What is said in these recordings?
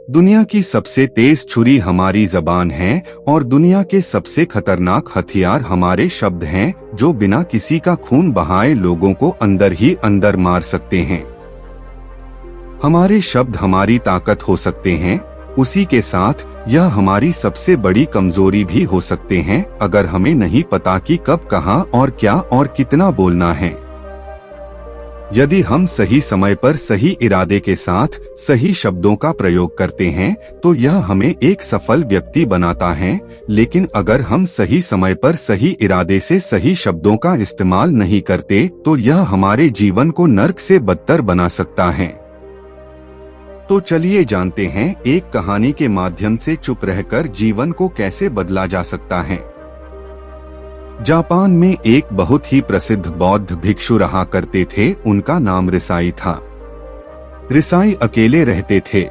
दुनिया की सबसे तेज छुरी हमारी जबान है और दुनिया के सबसे खतरनाक हथियार हमारे शब्द हैं, जो बिना किसी का खून बहाए लोगों को अंदर ही अंदर मार सकते हैं। हमारे शब्द हमारी ताकत हो सकते हैं, उसी के साथ यह हमारी सबसे बड़ी कमजोरी भी हो सकते हैं, अगर हमें नहीं पता कि कब, कहां और क्या और कितना बोलना है। यदि हम सही समय पर सही इरादे के साथ सही शब्दों का प्रयोग करते हैं तो यह हमें एक सफल व्यक्ति बनाता है, लेकिन अगर हम सही समय पर सही इरादे से सही शब्दों का इस्तेमाल नहीं करते तो यह हमारे जीवन को नर्क से बदतर बना सकता है। तो चलिए जानते हैं एक कहानी के माध्यम से चुप रहकर जीवन को कैसे बदला जा सकता है। जापान में एक बहुत ही प्रसिद्ध बौद्ध भिक्षु रहा करते थे। उनका नाम रिसाई था। रिसाई अकेले रहते थे।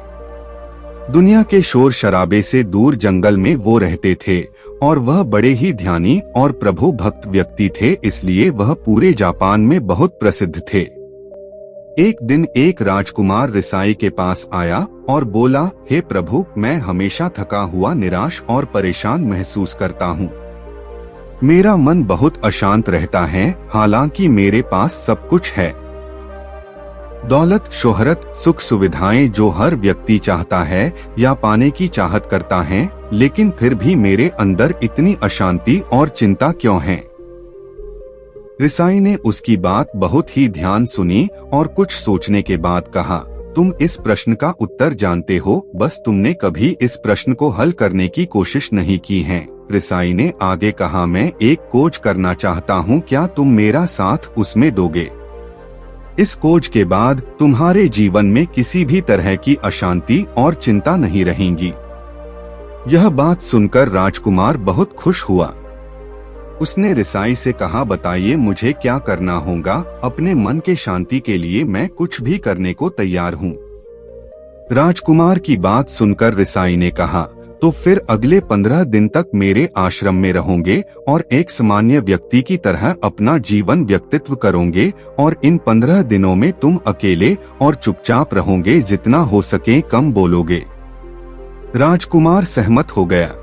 दुनिया के शोर शराबे से दूर जंगल में वो रहते थे और वह बड़े ही ध्यानी और प्रभु भक्त व्यक्ति थे, इसलिए वह पूरे जापान में बहुत प्रसिद्ध थे। एक दिन एक राजकुमार रिसाई के पास आया और बोला, हे प्रभु, मैं हमेशा थका हुआ, निराश और परेशान महसूस करता हूँ। मेरा मन बहुत अशांत रहता है, हालांकि मेरे पास सब कुछ है। दौलत, शोहरत, सुख सुविधाएं जो हर व्यक्ति चाहता है या पाने की चाहत करता है, लेकिन फिर भी मेरे अंदर इतनी अशांति और चिंता क्यों है? रिसाई ने उसकी बात बहुत ही ध्यान सुनी और कुछ सोचने के बाद कहा, तुम इस प्रश्न का उत्तर जानते हो, बस तुमने कभी इस प्रश्न को हल करने की कोशिश नहीं की है। रिसाई ने आगे कहा, मैं एक खोज करना चाहता हूँ, क्या तुम मेरा साथ उसमें दोगे? इस खोज के बाद तुम्हारे जीवन में किसी भी तरह की अशांति और चिंता नहीं रहेंगी। यह बात सुनकर राजकुमार बहुत खुश हुआ। उसने रिसाई से कहा, बताइए मुझे क्या करना होगा? अपने मन के शांति के लिए मैं कुछ भी करने को तैयार हूँ। राजकुमार की बात सुनकर रिसाई ने कहा, तो फिर अगले 15 दिन तक मेरे आश्रम में रहोगे और एक सामान्य व्यक्ति की तरह अपना जीवन व्यक्तित्व करोगे और इन 15 दिनों में तुम अकेले और चुपचाप रहोगे, जितना हो सके कम बोलोगे। राजकुमार सहमत हो गया।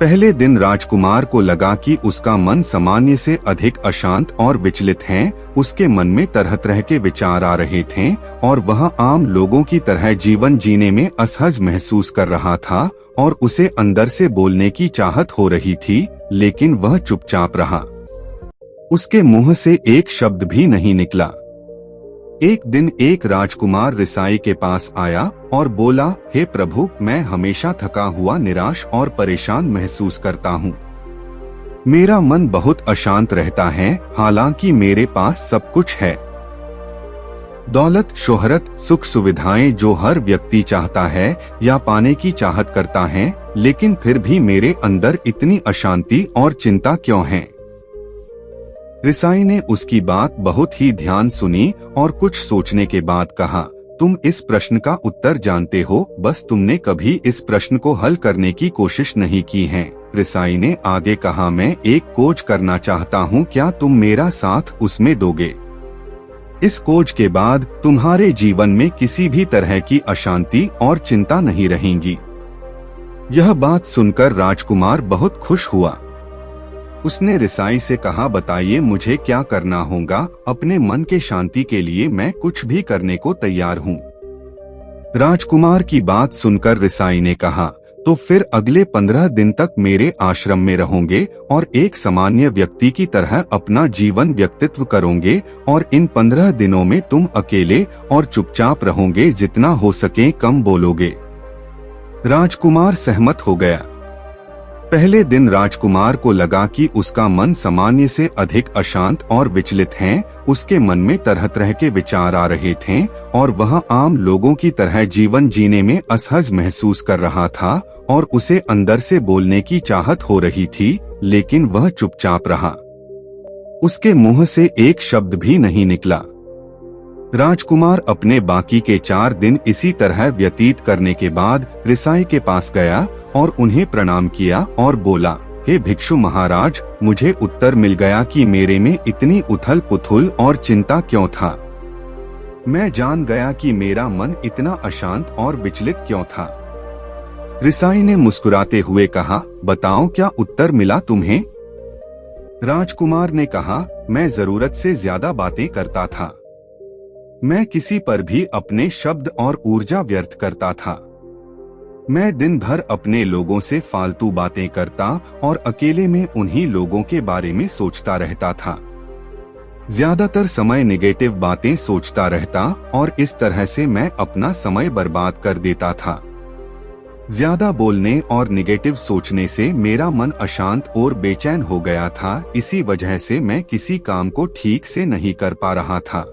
पहले दिन राजकुमार को लगा कि उसका मन सामान्य से अधिक अशांत और विचलित है। उसके मन में तरह तरह के विचार आ रहे थे और वह आम लोगों की तरह जीवन जीने में असहज महसूस कर रहा था और उसे अंदर से बोलने की चाहत हो रही थी, लेकिन वह चुपचाप रहा। उसके मुंह से एक शब्द भी नहीं निकला। एक दिन एक राजकुमार रिसाई के पास आया और बोला, हे प्रभु, मैं हमेशा थका हुआ, निराश और परेशान महसूस करता हूँ। मेरा मन बहुत अशांत रहता है, हालांकि मेरे पास सब कुछ है। दौलत, शोहरत, सुख सुविधाएं जो हर व्यक्ति चाहता है या पाने की चाहत करता है, लेकिन फिर भी मेरे अंदर इतनी अशांति और चिंता क्यों है? रिसाई ने उसकी बात बहुत ही ध्यान सुनी और कुछ सोचने के बाद कहा, तुम इस प्रश्न का उत्तर जानते हो, बस तुमने कभी इस प्रश्न को हल करने की कोशिश नहीं की है। रिसाई ने आगे कहा, मैं एक खोज करना चाहता हूँ, क्या तुम मेरा साथ उसमें दोगे? इस खोज के बाद तुम्हारे जीवन में किसी भी तरह की अशांति और चिंता नहीं रहेंगी। यह बात सुनकर राजकुमार बहुत खुश हुआ। उसने रिसाई से कहा, बताइए मुझे क्या करना होगा? अपने मन के शांति के लिए मैं कुछ भी करने को तैयार हूँ। राजकुमार की बात सुनकर रिसाई ने कहा, तो फिर अगले 15 दिन तक मेरे आश्रम में रहोगे और एक सामान्य व्यक्ति की तरह अपना जीवन व्यक्तित्व करोगे और इन 15 दिनों में तुम अकेले और चुपचाप रहोगे, जितना हो सके कम बोलोगे। राजकुमार सहमत हो गया। पहले दिन राजकुमार को लगा कि उसका मन सामान्य से अधिक अशांत और विचलित है। उसके मन में तरह तरह के विचार आ रहे थे और वह आम लोगों की तरह जीवन जीने में असहज महसूस कर रहा था और उसे अंदर से बोलने की चाहत हो रही थी, लेकिन वह चुपचाप रहा। उसके मुंह से एक शब्द भी नहीं निकला। राजकुमार अपने बाकी के 4 दिन इसी तरह व्यतीत करने के बाद रिसाई के पास गया और उन्हें प्रणाम किया और बोला, हे भिक्षु महाराज, मुझे उत्तर मिल गया कि मेरे में इतनी उथल पुथल और चिंता क्यों था। मैं जान गया कि मेरा मन इतना अशांत और विचलित क्यों था। रिसाई ने मुस्कुराते हुए कहा, बताओ क्या उत्तर मिला तुम्हें? राजकुमार ने कहा, मैं जरूरत से ज्यादा बातें करता था। मैं किसी पर भी अपने शब्द और ऊर्जा व्यर्थ करता था। मैं दिन भर अपने लोगों से फालतू बातें करता और अकेले में उन्हीं लोगों के बारे में सोचता रहता था। ज्यादातर समय नेगेटिव बातें सोचता रहता और इस तरह से मैं अपना समय बर्बाद कर देता था। ज्यादा बोलने और नेगेटिव सोचने से मेरा मन अशांत और बेचैन हो गया था। इसी वजह से मैं किसी काम को ठीक से नहीं कर पा रहा था,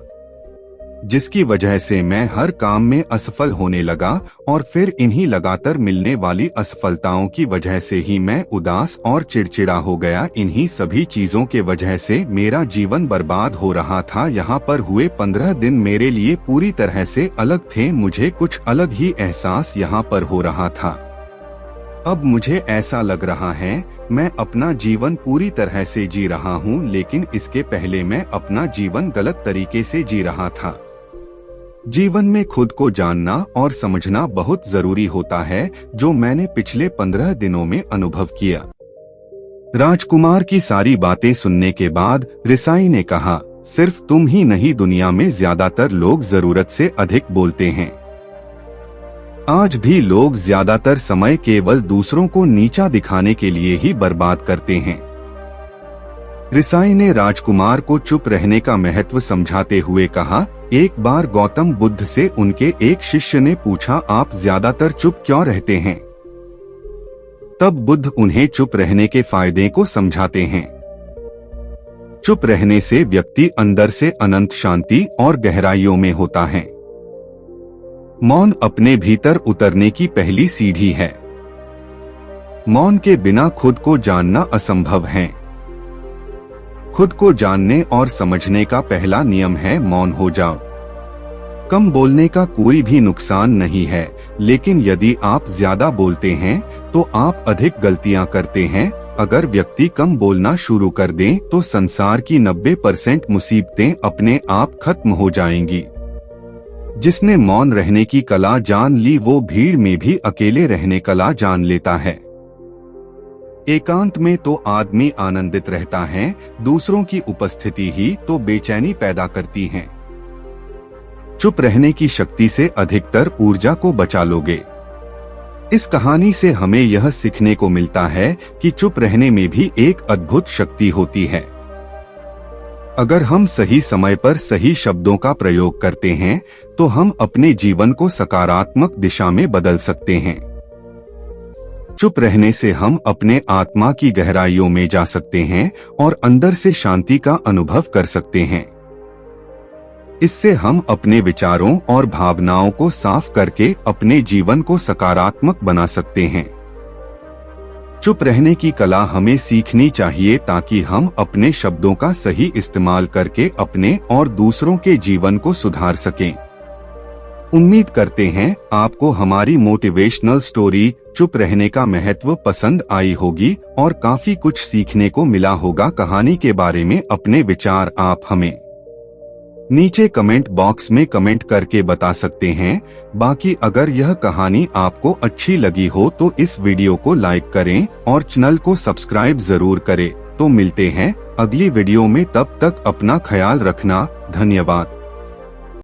जिसकी वजह से मैं हर काम में असफल होने लगा और फिर इन्हीं लगातार मिलने वाली असफलताओं की वजह से ही मैं उदास और चिड़चिड़ा हो गया। इन्हीं सभी चीजों के वजह से मेरा जीवन बर्बाद हो रहा था। यहाँ पर हुए 15 दिन मेरे लिए पूरी तरह से अलग थे। मुझे कुछ अलग ही एहसास यहाँ पर हो रहा था। अब मुझे ऐसा लग रहा है मैं अपना जीवन पूरी तरह से जी रहा हूँ, लेकिन इसके पहले मैं अपना जीवन गलत तरीके से जी रहा था। जीवन में खुद को जानना और समझना बहुत जरूरी होता है, जो मैंने पिछले 15 दिनों में अनुभव किया। राजकुमार की सारी बातें सुनने के बाद रिसाई ने कहा, सिर्फ तुम ही नहीं, दुनिया में ज्यादातर लोग जरूरत से अधिक बोलते हैं। आज भी लोग ज्यादातर समय केवल दूसरों को नीचा दिखाने के लिए ही बर्बाद करते हैं। रिसाई ने राजकुमार को चुप रहने का महत्व समझाते हुए कहा, एक बार गौतम बुद्ध से उनके एक शिष्य ने पूछा, आप ज्यादातर चुप क्यों रहते हैं? तब बुद्ध उन्हें चुप रहने के फायदे को समझाते हैं। चुप रहने से व्यक्ति अंदर से अनंत शांति और गहराइयों में होता है। मौन अपने भीतर उतरने की पहली सीढ़ी है। मौन के बिना खुद को जानना असंभव है। खुद को जानने और समझने का पहला नियम है मौन हो जाओ। कम बोलने का कोई भी नुकसान नहीं है, लेकिन यदि आप ज्यादा बोलते हैं तो आप अधिक गलतियां करते हैं। अगर व्यक्ति कम बोलना शुरू कर दें तो संसार की 90% मुसीबतें अपने आप खत्म हो जाएंगी। जिसने मौन रहने की कला जान ली, वो भीड़ में भी अकेले रहने कला जान लेता है। एकांत में तो आदमी आनंदित रहता है, दूसरों की उपस्थिति ही तो बेचैनी पैदा करती है। चुप रहने की शक्ति से अधिकतर ऊर्जा को बचा लोगे। इस कहानी से हमें यह सीखने को मिलता है कि चुप रहने में भी एक अद्भुत शक्ति होती है। अगर हम सही समय पर सही शब्दों का प्रयोग करते हैं तो हम अपने जीवन को सकारात्मक दिशा में बदल सकते हैं। चुप रहने से हम अपने आत्मा की गहराइयों में जा सकते हैं और अंदर से शांति का अनुभव कर सकते हैं। इससे हम अपने विचारों और भावनाओं को साफ करके अपने जीवन को सकारात्मक बना सकते हैं। चुप रहने की कला हमें सीखनी चाहिए ताकि हम अपने शब्दों का सही इस्तेमाल करके अपने और दूसरों के जीवन को सुधार सकें। उम्मीद करते हैं आपको हमारी मोटिवेशनल स्टोरी चुप रहने का महत्व पसंद आई होगी और काफी कुछ सीखने को मिला होगा। कहानी के बारे में अपने विचार आप हमें नीचे कमेंट बॉक्स में कमेंट करके बता सकते हैं। बाकी अगर यह कहानी आपको अच्छी लगी हो तो इस वीडियो को लाइक करें और चैनल को सब्सक्राइब जरूर करें। तो मिलते हैं अगली वीडियो में, तब तक अपना ख्याल रखना। धन्यवाद।